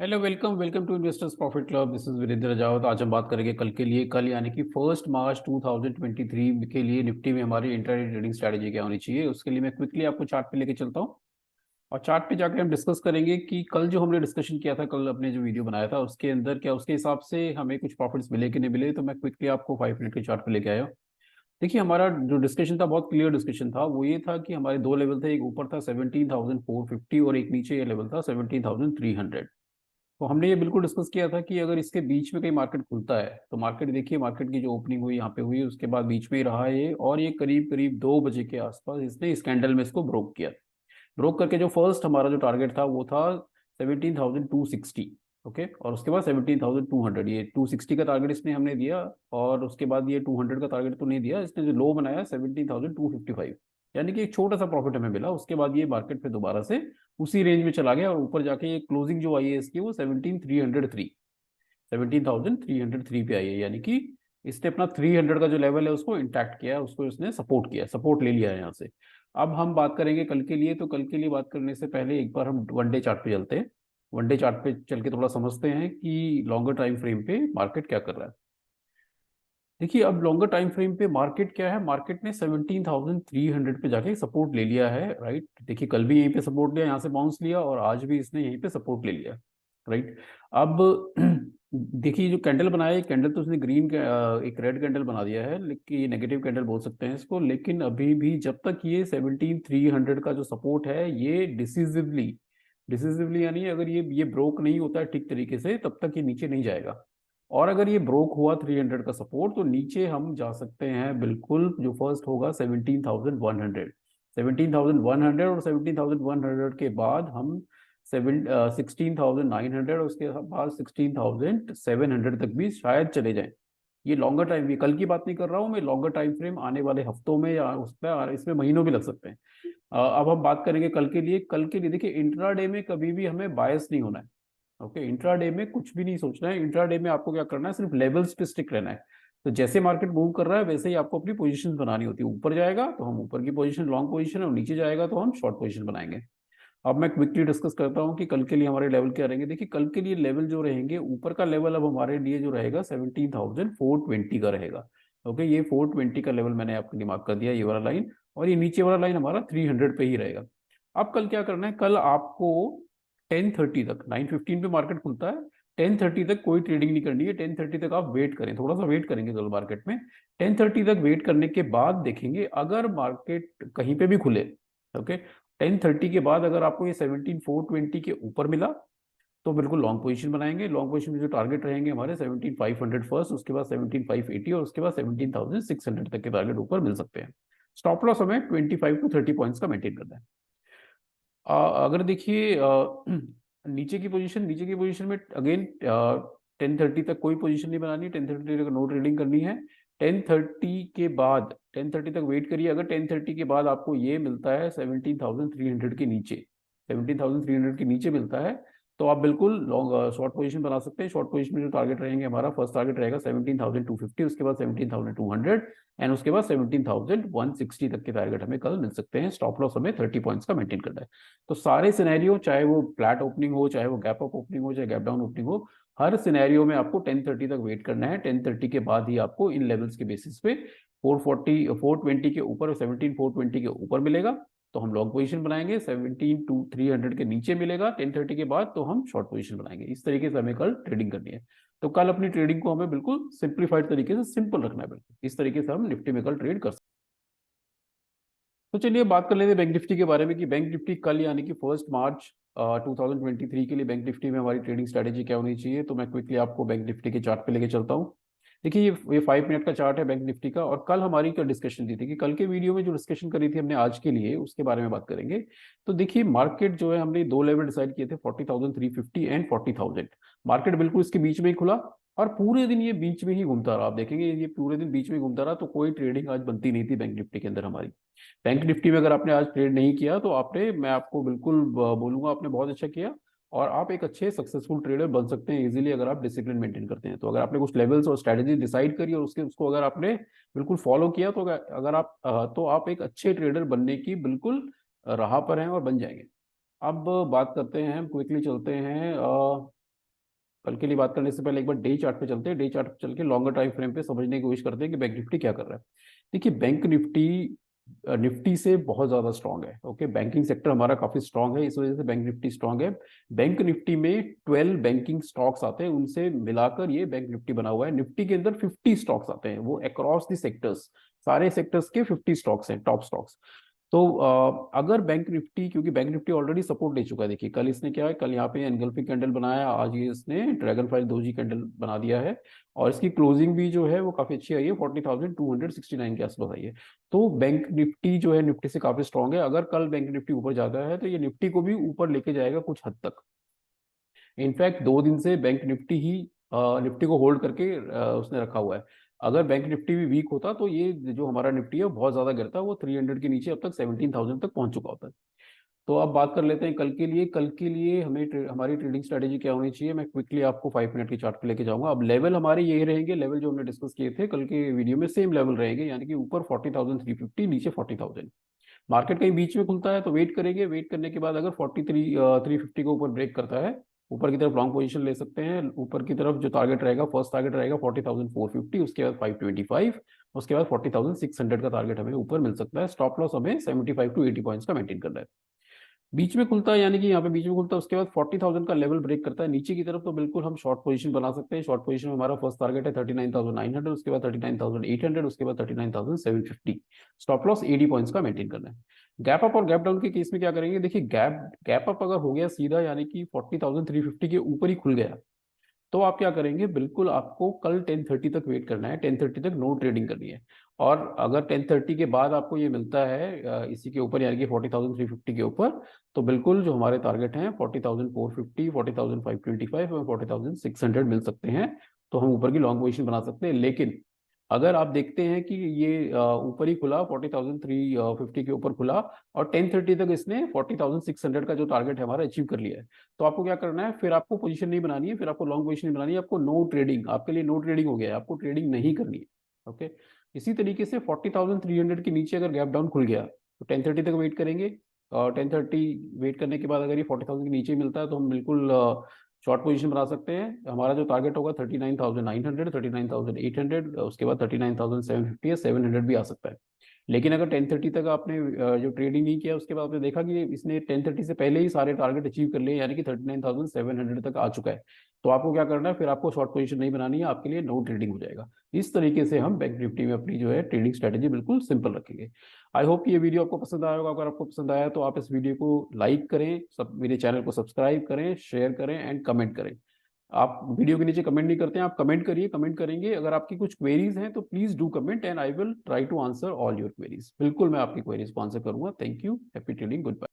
Hello, welcome welcome to investors profit club. This is Virendra Rajawat. आज हम बात करेंगे कल के लिए, कल यानी कि 1 मार्च 2023 के लिए निफ्टी में हमारी इंट्राडे ट्रेडिंग स्ट्रैटेजी क्या होनी चाहिए। उसके लिए मैं क्विकली आपको चार्ट पे लेके चलता हूँ और चार्ट पे जाके हम डिस्कस करेंगे कि कल जो हमने डिस्कशन किया था, कल अपने जो वीडियो बनाया था उसके अंदर क्या उसके हिसाब से हमें कुछ प्रॉफिट्स मिले कि नहीं मिले। तो मैं क्विकली आपको 5 मिनट के चार्ट पे लेके आया हूँ। देखिए, हमारा जो डिस्कशन था बहुत क्लियर डिस्कशन था। वो ये था कि हमारे दो लेवल थे, एक ऊपर था 17,450 और एक नीचे ये लेवल था 17,300। तो हमने ये बिल्कुल डिस्कस किया था कि अगर इसके बीच में कहीं मार्केट खुलता है तो मार्केट, देखिए मार्केट की जो ओपनिंग हुई यहाँ पे हुई, उसके बाद बीच में ही रहा ये, और ये करीब करीब 2 बजे के आसपास इसने इस कैंडल में इसको ब्रोक किया। ब्रोक करके जो फर्स्ट हमारा जो टारगेट था वो था 17,260। ओके, और उसके बाद 17,200, ये 260 का टारगेट इसने हमने दिया। और उसके बाद ये 200 का टारगेट तो नहीं दिया इसने, जो लो बनाया 17,255, यानी कि एक छोटा सा प्रॉफिट हमें मिला। उसके बाद ये मार्केट पे दोबारा से उसी रेंज में चला गया और ऊपर जाके ये क्लोजिंग जो आई है इसकी वो 17,303, 17,303 पे आई है। यानी कि इसने अपना 300 का जो लेवल है उसको इंटैक्ट किया, उसको इसने सपोर्ट किया, सपोर्ट ले लिया है यहाँ से। अब हम बात करेंगे कल के लिए। तो कल के लिए बात करने से पहले एक बार हम वन डे चार्ट पे चलते हैं। वन डे चार्ट पे चल के थोड़ा समझते हैं कि लॉन्गर टाइम फ्रेम पे मार्केट क्या कर रहा है। देखिए, अब लॉन्गर टाइम फ्रेम पे मार्केट क्या है, मार्केट ने 17,300 पे जाके सपोर्ट ले लिया है। राइट, देखिए कल भी यहीं पे सपोर्ट लिया, यहाँ से बाउंस लिया, और आज भी इसने यहीं पे सपोर्ट ले लिया। राइट। अब देखिए जो कैंडल बनाया है, कैंडल तो उसने ग्रीन एक रेड कैंडल बना दिया है, लेकिन ये नेगेटिव कैंडल बोल सकते हैं इसको। लेकिन अभी भी जब तक ये 17,300 का जो सपोर्ट है ये डिसिसिवली, डिसिसिवली यानी अगर ये ब्रोक नहीं होता है ठीक तरीके से, तब तक ये नीचे नहीं जाएगा। और अगर ये ब्रोक हुआ 300 का सपोर्ट, तो नीचे हम जा सकते हैं बिल्कुल। जो फर्स्ट होगा 17,100, 17,100, और 17,100 के बाद हम 16,900, और उसके बाद 16,700 तक भी शायद चले जाएं। ये लॉन्गर टाइम, ये कल की बात नहीं कर रहा हूँ मैं, लॉन्गर टाइम फ्रेम आने वाले हफ्तों में या उस पर, इसमें महीनों भी लग सकते हैं। अब हम बात करेंगे कल के लिए। कल के लिए देखिए, इंट्राडे में कभी भी हमें बायस नहीं होना है। ओके, इंट्राडे में कुछ भी नहीं सोचना है। इंट्राडे में आपको क्या करना है, सिर्फ लेवल्स पे स्टिक रहना है। तो जैसे मार्केट मूव कर रहा है वैसे ही आपको अपनी पोजीशन बनानी होती है। ऊपर जाएगा तो हम ऊपर की पोजीशन लॉन्ग पोजीशन, और नीचे जाएगा तो हम शॉर्ट पोजीशन बनाएंगे। अब मैं क्विकली डिस्कस करता हूँ कि कल के लिए हमारे लेवल क्या रहेंगे। देखिए, कल के लिए लेवल जो रहेंगे, ऊपर का लेवल अब हमारे लिए जो रहेगा 17,420 का रहेगा। ओके, ये 420 का लेवल मैंने आपको दिमाग कर दिया, ये वाला लाइन। और ये नीचे वाला लाइन हमारा 300 पे ही रहेगा। अब कल क्या करना है, कल आपको 10:30 तक, 9:15 पे मार्केट खुलता है, 10:30 तक कोई ट्रेडिंग नहीं करनी है। 10:30 तक आप वेट करें, थोड़ा सा वेट करेंगे कल मार्केट में। 10:30 तक वेट करने के बाद देखेंगे अगर मार्केट कहीं पे भी खुले। ओके, 10:30 के बाद अगर आपको ये 17,420 के ऊपर मिला तो बिल्कुल लॉन्ग पोजीशन बनाएंगे। लॉन्ग पोजीशन में जो टारगेट रहेंगे हमारे 17,500 फर्स्ट, उसके बाद 17,580, और उसके बाद 17,600 तक के टारगेट ऊपर मिल सकते हैं। स्टॉप लॉस हमें 25 to 30 पॉइंट्स का मेंटेन करना है। अगर देखिए नीचे की पोजीशन में अगेन 10:30 तक कोई पोजीशन नहीं बनानी है। 10:30 तक नो ट्रेडिंग करनी है। 10:30 के बाद, 10:30 तक वेट करिए। अगर 10:30 के बाद आपको ये मिलता है 17,300 के नीचे, 17,300 के नीचे मिलता है, तो आप बिल्कुल लॉन्ग शॉर्ट पोजीशन बना सकते हैं। शॉर्ट पोजीशन में जो टारगेट रहेंगे, हमारा फर्स्ट टारगेट रहेगा 17,250, उसके बाद 17,200, एंड उसके बाद 17,160 तक के टारगेट हमें कल मिल सकते हैं। स्टॉप लॉस हमें 30 पॉइंट्स का मेंटेन करना है। तो सारे सिनेरियो, चाहे वो फ्लैट ओपनिंग हो, चाहे वो गैप अप ओपनिंग हो, चाहे गैप डाउन ओपनिंग हो, हर सिनेरियो में आपको 10:30 तक वेट करना है। 10:30 के बाद ही आपको इन लेवल्स के बेसिस पे 420 के ऊपर और 17,420 के ऊपर मिलेगा तो हम लॉन्ग पोजीशन बनाएंगे। 17,300 के नीचे मिलेगा 10:30 के बाद तो हम शॉर्ट पोजीशन बनाएंगे। इस तरीके से हमें कल ट्रेडिंग करनी है। तो कल अपनी ट्रेडिंग को हमें बिल्कुल सिंप्लीफाइड तरीके से सिंपल रखना है। बिल्कुल इस तरीके से हम निफ्टी में कल ट्रेड कर सकते हैं। तो चलिए बात कर लेते हैं बैंक निफ्टी के बारे में कि बैंक निफ्टी कल यानी कि 1 मार्च 2023 के लिए बैंक निफ्टी में हमारी ट्रेडिंग स्ट्रेटेजी क्या होनी चाहिए। तो मैं क्विकली आपको बैंक निफ्टी के चार्ट पे लेके चलता हूँ। देखिए, ये 5 मिनट का चार्ट है बैंक निफ्टी का। और कल हमारी क्या डिस्कशन थी कि कल के वीडियो में जो डिस्कशन करी थी हमने आज के लिए, उसके बारे में बात करेंगे। तो देखिए, मार्केट जो है, हमने दो लेवल डिसाइड किए थे, 40,350 एंड 40,000। मार्केट बिल्कुल इसके बीच में ही खुला और पूरे दिन ये बीच में ही घूमता रहा। आप देखेंगे ये पूरे दिन बीच में घूमता रहा, तो कोई ट्रेडिंग आज बनती नहीं थी बैंक निफ्टी के अंदर हमारी। बैंक निफ्टी में अगर आपने आज ट्रेड नहीं किया तो आपने, मैं आपको बिल्कुल बोलूंगा, आपने बहुत अच्छा किया। और आप एक अच्छे सक्सेसफुल ट्रेडर बन सकते हैं इजीली अगर आप डिसिप्लिन मेंटेन करते हैं। तो अगर आपने कुछ लेवल्स और स्ट्रेटेजी डिसाइड करी और उसको अगर आपने बिल्कुल फॉलो किया, तो अगर आप तो आप एक अच्छे ट्रेडर बनने की बिल्कुल राह पर हैं और बन जाएंगे। अब बात करते हैं, हम क्विकली चलते हैं कल के लिए बात करने से पहले एक बार डे चार्ट पे चलते हैं। डे चार्ट पे चल के लॉन्गर टाइम फ्रेम पे समझने की कोशिश करते हैं कि बैंक निफ्टी क्या कर रहा है। देखिए बैंक निफ्टी निफ्टी से बहुत ज्यादा स्ट्रांग है। ओके, बैंकिंग सेक्टर हमारा काफी स्ट्रांग है, इस वजह से बैंक निफ्टी स्ट्रांग है। बैंक निफ्टी में 12 बैंकिंग स्टॉक्स आते हैं, उनसे मिलाकर ये बैंक निफ्टी बना हुआ है। निफ्टी के अंदर 50 स्टॉक्स आते हैं, वो अक्रॉस द सेक्टर्स, सारे सेक्टर्स के 50 स्टॉक्स हैं, टॉप स्टॉक्स। तो अगर बैंक निफ्टी, क्योंकि बैंक निफ्टी ऑलरेडी सपोर्ट ले चुका है, देखिए कल इसने क्या है, कल यहाँ पे एनगल्फिंग कैंडल बनाया, आज ये इसने ड्रैगन फ्लाई दोजी कैंडल बना दिया है, और इसकी क्लोजिंग भी जो है वो काफी अच्छी आई है, 40,269 के आसपास आई है। तो बैंक निफ्टी जो है निफ्टी से काफी स्ट्रांग है। अगर कल बैंक निफ्टी ऊपर जाता है तो ये निफ्टी को भी ऊपर लेके जाएगा कुछ हद तक। इनफैक्ट 2 दिन से बैंक निफ्टी ही निफ्टी को होल्ड करके उसने रखा हुआ है। अगर बैंक निफ्टी भी वीक होता तो ये जो हमारा निफ्टी है वो बहुत ज्यादा गिरता, वो 300 के नीचे अब तक 17,000 तक पहुंच चुका होता है। तो अब बात कर लेते हैं कल के लिए। कल के लिए हमें हमारी ट्रेडिंग स्ट्रेटेजी क्या होनी चाहिए, मैं क्विकली आपको 5 मिनट की चार्ट पे लेके जाऊंगा। अब लेवल हमारे यही रहेंगे, लेवल जो हमने डिस्कस किए थे कल के वीडियो में, सेम लेवल रहेंगे, यानी कि ऊपर 40,350, नीचे 40,000। मार्केट कहीं बीच में खुलता है तो वेट करेंगे, वेट करने के बाद अगर 43,350 को ऊपर ब्रेक करता है, ऊपर की तरफ लॉन्ग पोजीशन ले सकते हैं। ऊपर की तरफ जो टारगेट रहेगा, फर्स्ट टारगेट रहेगा 40,450, उसके बाद 525, उसके बाद 40,600 का टारगेट हमें ऊपर मिल सकता है। स्टॉप लॉस हमें 75 to 80 पॉइंट्स का मेंटेन करना है। बीच में खुलता है, यानी कि यहाँ पे बीच में खुलता है, उसके बाद 40,000 का लेवल ब्रेक करता है नीचे की तरफ, तो बिल्कुल हम शॉर्ट पोजीशन बना सकते हैं। शॉर्ट पोजीशन में हमारा फर्स्ट टारगेट है 39,900, उसके बाद 39,800, उसके बाद 39,750। स्टॉप लॉस 80 पॉइंट्स का मेंटेन करना है। गैप अप और गैप डाउन के केस में क्या करेंगे, देखिए गैप गैप अप अगर हो गया सीधा, यानी कि 40,350 के ऊपर ही खुल गया, तो आप क्या करेंगे, बिल्कुल आपको कल 10:30 तक वेट करना है। 10:30 तक नो ट्रेडिंग करनी है। और अगर 10:30 के बाद आपको ये मिलता है इसी के ऊपर, यानी कि 40,350 के ऊपर, तो बिल्कुल जो हमारे टारगेट हैं 40,450, 40,525 और 40,600 मिल सकते हैं। तो हम ऊपर की लॉन्ग पोजीशन बना सकते हैं। लेकिन अगर आप देखते हैं कि ये ऊपर ही खुला, 40,350 के ऊपर खुला, और 10:30 तक इसने 40,600 का जो टारगेट है हमारा अचीव कर लिया है, तो आपको क्या करना है, फिर आपको पोजीशन नहीं बनानी है, फिर आपको लॉन्ग पोजीशन नहीं बनानी है, आपको नो ट्रेडिंग, आपके लिए नो ट्रेडिंग हो गया है, आपको ट्रेडिंग नहीं करनी है। ओके, इसी तरीके से 40,300 के नीचे अगर गैप डाउन खुल गया तो 10:30 तक वेट करेंगे, और 10:30 वेट करने के बाद अगर ये 40,000 के नीचे मिलता है तो हम बिल्कुल शॉर्ट पोजीशन बना सकते हैं। हमारा जो टारगेट होगा 39,900, 39,800, उसके बाद 39,750 या 700 भी आ सकता है। लेकिन अगर 10:30 तक आपने जो ट्रेडिंग नहीं किया, उसके बाद आपने देखा कि इसने 10:30 से पहले ही सारे टारगेट अचीव कर लिए, यानी कि 39,700 तक आ चुका है, तो आपको क्या करना है, फिर आपको शॉर्ट पोजीशन नहीं बनानी है, आपके लिए नो ट्रेडिंग हो जाएगा। इस तरीके से हम बैंक निफ्टी में अपनी जो है ट्रेडिंग स्ट्रेटेजी बिल्कुल सिंपल रखेंगे। आई होप कि ये वीडियो आपको पसंद आया होगा। अगर आपको पसंद आया तो आप इस वीडियो को लाइक करें, सब मेरे चैनल को सब्सक्राइब करें, शेयर करें एंड कमेंट करें। आप वीडियो के नीचे कमेंट नहीं करते हैं, आप कमेंट करिए, कमेंट करेंगे। अगर आपकी कुछ क्वेरीज हैं तो please do comment and I will try to answer all your queries. बिल्कुल मैं आपकी क्वेरीज को आंसर करूंगा। Thank you, happy trading, good bye.